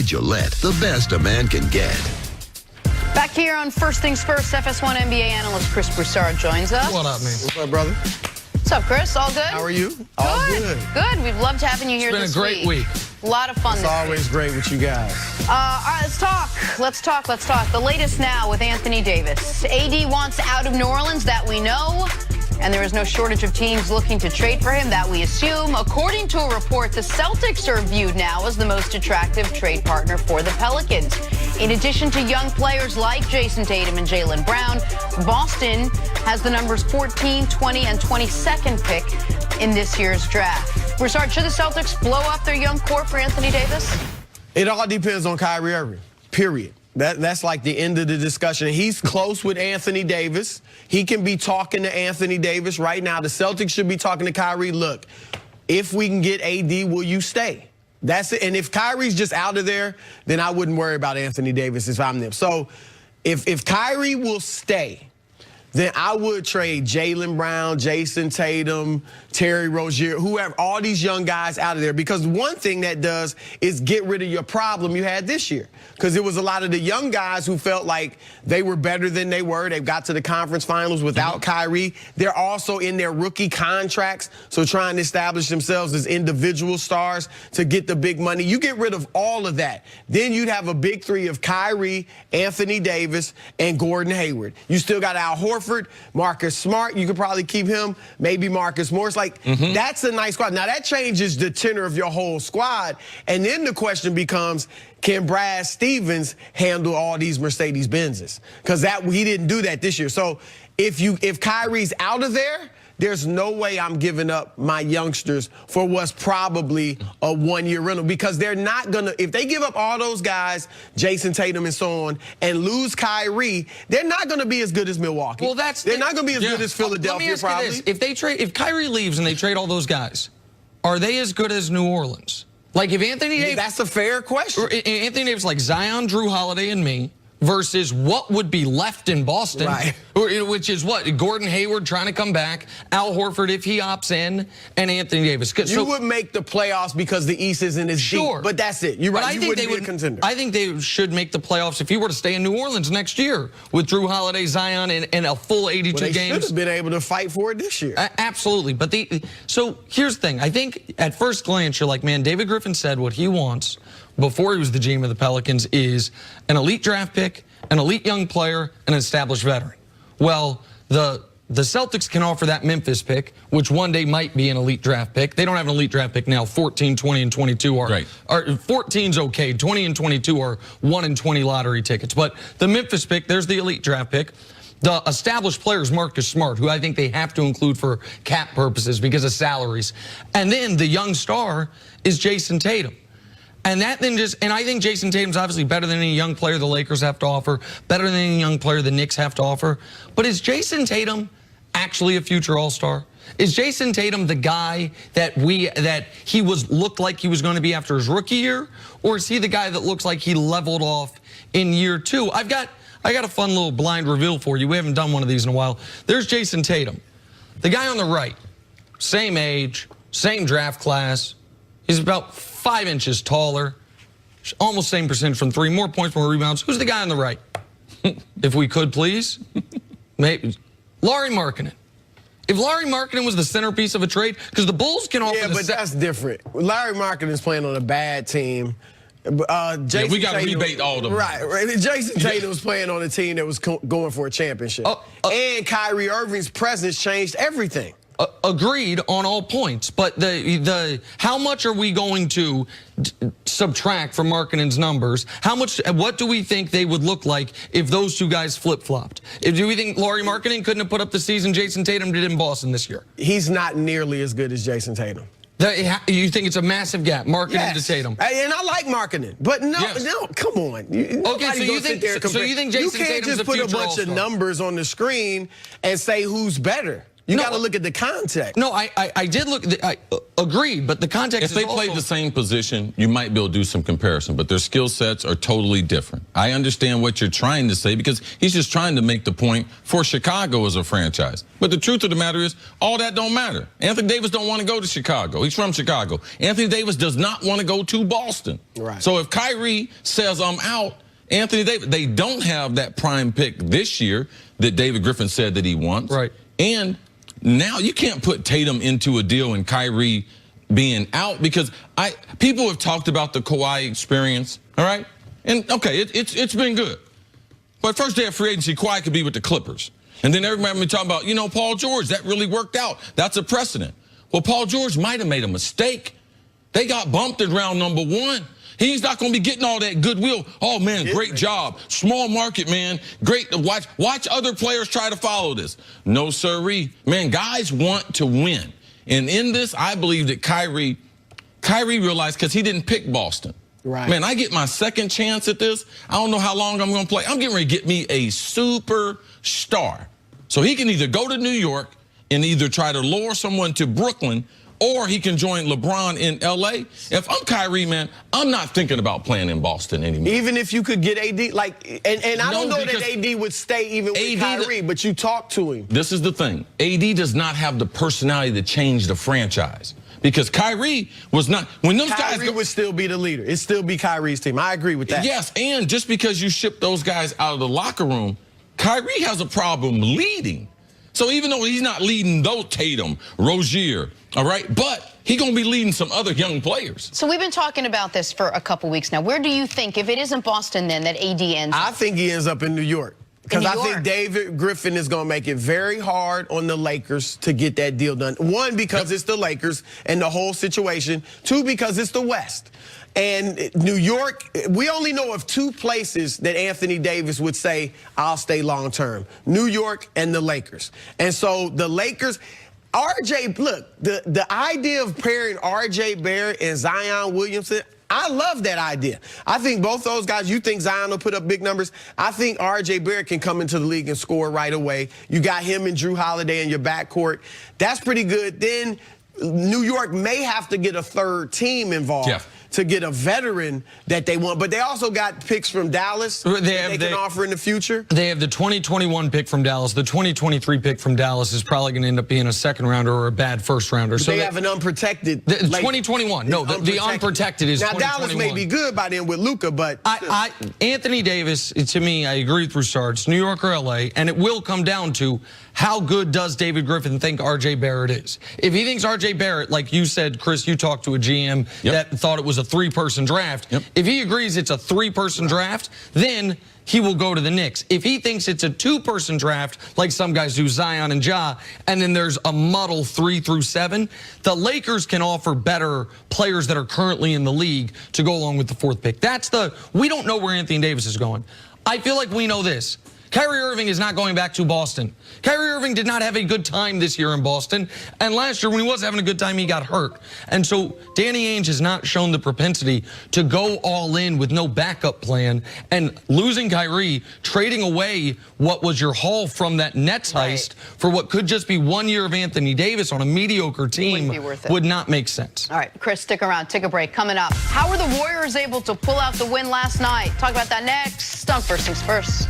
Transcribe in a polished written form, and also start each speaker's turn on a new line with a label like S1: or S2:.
S1: Gillette, the best a man can get.
S2: Back here on First Things First, FS1 NBA analyst Chris Broussard joins us.
S3: What up, man?
S4: What's up, brotro?
S2: What's up, Chris? All good?
S4: How are you?
S2: Good.
S4: All good.
S2: Good. We've loved having you here this week.
S3: It's been a great week.
S2: A lot of fun
S4: It's
S2: this
S4: always
S2: week.
S4: great with you guys.
S2: All right, let's talk. Let's talk. The latest now with Anthony Davis. AD wants out of New Orleans, that we know. And there is no shortage of teams looking to trade for him, that we assume. According to a report, the Celtics are viewed now as the most attractive trade partner for the Pelicans. In addition to young players like Jason Tatum and Jaylen Brown, Boston has the numbers 14, 20, and 22nd pick in this year's draft. Broussard, should the Celtics blow up their young core for Anthony Davis?
S4: It all depends on Kyrie Irving, period. That's like the end of the discussion. He's close with Anthony Davis. He can be talking to Anthony Davis right now. The Celtics should be talking to Kyrie. Look, if we can get AD, will you stay? That's it. And if Kyrie's just out of there, then I wouldn't worry about Anthony Davis if I'm them. So if Kyrie will stay, then I would trade Jaylen Brown, Jason Tatum, Terry Rozier, whoever, all these young guys out of there. Because one thing that does is get rid of your problem you had this year. Because it was a lot of the young guys who felt like they were better than they were. They got to the conference finals without Kyrie. They're also in their rookie contracts, so trying to establish themselves as individual stars to get the big money. You get rid of all of that. Then you'd have a big three of Kyrie, Anthony Davis, and Gordon Hayward. You still got Al Horford, Marcus Smart. You could probably keep him, maybe Marcus Morris. Like, that's a nice squad. Now, that changes the tenor of your whole squad. And then the question becomes, can Brad Stevens handle all these Mercedes-Benzes? Because he didn't do that this year. So if Kyrie's out of there, there's no way I'm giving up my youngsters for what's probably a one-year rental, because they're not going to, if they give up all those guys, Jason Tatum and so on, and lose Kyrie, they're not going to be as good as Milwaukee.
S3: Well,
S4: they're not going to be as good as Philadelphia,
S3: Let me ask
S4: probably.
S3: you this. If Kyrie leaves and they trade all those guys, are they as good as New Orleans? Like, if Anthony Davis...
S4: That's a fair question.
S3: Anthony Davis, like Zion, Drew Holiday, and me, versus what would be left in Boston,
S4: right,
S3: which is what? Gordon Hayward trying to come back, Al Horford if he opts in, and Anthony Davis.
S4: You would make the playoffs because the East isn't as deep, but that's it. You're right. You wouldn't be a contender.
S3: I think they should make the playoffs if he were to stay in New Orleans next year with Drew Holiday, Zion, and a full 82
S4: they
S3: games.
S4: Should have been able to fight for it this year.
S3: Absolutely. But so here's the thing. I think at first glance, you're like, man, David Griffin said what he wants before he was the GM of the Pelicans is an elite draft pick, an elite young player, and an established veteran. Well, the Celtics can offer that Memphis pick, which one day might be an elite draft pick. They don't have an elite draft pick now. 14, 20, and 22 are. Right. 14's okay. 20 and 22 are 1 in 20 lottery tickets. But the Memphis pick, there's the elite draft pick. The established player is Marcus Smart, who I think they have to include for cap purposes because of salaries. And then the young star is Jason Tatum. And that then and I think Jason Tatum's obviously better than any young player the Lakers have to offer, better than any young player the Knicks have to offer. But is Jason Tatum actually a future All-Star? Is Jason Tatum the guy that he looked like he was going to be after his rookie year? Or is he the guy that looks like he leveled off in year 2? I got a fun little blind reveal for you. We haven't done one of these in a while. There's Jason Tatum. The guy on the right, same age, same draft class. He's about 5 inches taller, almost same percentage from 3, more points, more rebounds. Who's the guy on the right? If we could, please. Maybe Lauri Markkanen. If Lauri Markkanen was the centerpiece of a trade, because the Bulls can offer
S4: but that's different. Lauri Markkanen is playing on a bad team. Jason
S5: we got to
S4: Tatum,
S5: rebate all of them.
S4: Right. Jason Tatum was playing on a team that was going for a championship. And Kyrie Irving's presence changed everything.
S3: Agreed on all points, but how much are we going to subtract from Markkanen's numbers? What do we think they would look like if those two guys flip-flopped? Do we think Lauri Markkanen couldn't have put up the season Jason Tatum did in Boston this year?
S4: He's not nearly as good as Jason Tatum.
S3: You think it's a massive gap, Markkanen to Tatum?
S4: And I like Markkanen, but no, come on.
S3: Okay, so you think Jason Tatum's
S4: You can't just put a bunch of numbers on the screen and say who's better. You got to look at the context.
S3: No, I did look. I agreed, but the context.
S5: If they played the same position, you might be able to do some comparison, but their skill sets are totally different. I understand what you're trying to say because he's just trying to make the point for Chicago as a franchise. But the truth of the matter is, all that don't matter. Anthony Davis don't want to go to Chicago. He's from Chicago. Anthony Davis does not want to go to Boston.
S4: Right.
S5: So if Kyrie says I'm out, Anthony Davis, they don't have that prime pick this year that David Griffin said that he wants.
S3: Right.
S5: And now you can't put Tatum into a deal and Kyrie being out because people have talked about the Kawhi experience, all right? And, okay, it's been good. But first day of free agency, Kawhi could be with the Clippers. And then everybody been talking about, you know, Paul George, that really worked out. That's a precedent. Well, Paul George might have made a mistake. They got bumped at round number 1. He's not going to be getting all that goodwill. Oh, man, great job. Small market, man. Great to watch. Watch other players try to follow this. No, sirree. Man, guys want to win. And in this, I believe that Kyrie realized because he didn't pick Boston.
S4: Right.
S5: Man, I get my second chance at this. I don't know how long I'm going to play. I'm getting ready to get me a superstar. So he can either go to New York and either try to lure someone to Brooklyn or he can join LeBron in L.A. If I'm Kyrie, man, I'm not thinking about playing in Boston anymore.
S4: Even if you could get AD, like, and I don't know that AD would stay even with Kyrie, but you talk to him.
S5: This is the thing. AD does not have the personality to change the franchise. Because Kyrie was not, when those guys
S4: Kyrie would still be the leader. It'd still be Kyrie's team. I agree with that.
S5: Yes, and just because you ship those guys out of the locker room, Kyrie has a problem leading. So even though he's not leading those Tatum, Rozier, all right, but he's going to be leading some other young players.
S2: So we've been talking about this for a couple weeks now. Where do you think, if it isn't Boston then, that AD ends up?
S4: I think he ends up in New York. Because I think David Griffin is going to make it very hard on the Lakers to get that deal done. One, because it's the Lakers and the whole situation. Two, because it's the West. And New York, we only know of 2 places that Anthony Davis would say, I'll stay long term. New York and the Lakers. And so the Lakers, RJ, look, the idea of pairing RJ Barrett and Zion Williamson, I love that idea. I think both those guys, you think Zion will put up big numbers. I think RJ Barrett can come into the league and score right away. You got him and Drew Holiday in your backcourt. That's pretty good. Then New York may have to get a third team involved. To get a veteran that they want. But they also got picks from Dallas they can offer in the future.
S3: They have the 2021 pick from Dallas. The 2023 pick from Dallas is probably going to end up being a second rounder or a bad first rounder.
S4: But so they have an unprotected.
S3: The 2021. No, the unprotected is now 2021.
S4: Dallas may be good by then with Luka, but
S3: Anthony Davis, to me, I agree with Broussard. It's New York or LA, and it will come down to how good does David Griffin think RJ Barrett is. If he thinks RJ Barrett, like you said, Chris, you talked to a GM that thought it was a 3-person draft. If he agrees it's a 3-person draft, then he will go to the Knicks. If he thinks it's a 2-person draft, like some guys do, Zion and Ja, and then there's a muddle 3 through 7, the Lakers can offer better players that are currently in the league to go along with the 4th pick. We don't know where Anthony Davis is going. I feel like we know this. Kyrie Irving is not going back to Boston. Kyrie Irving did not have a good time this year in Boston. And last year when he was having a good time, he got hurt. And so Danny Ainge has not shown the propensity to go all in with no backup plan. And losing Kyrie, trading away what was your haul from that Nets heist for what could just be 1 year of Anthony Davis on a mediocre team would not make sense.
S2: All right, Chris, stick around. Take a break. Coming up, how were the Warriors able to pull out the win last night? Talk about that next. On First Things First.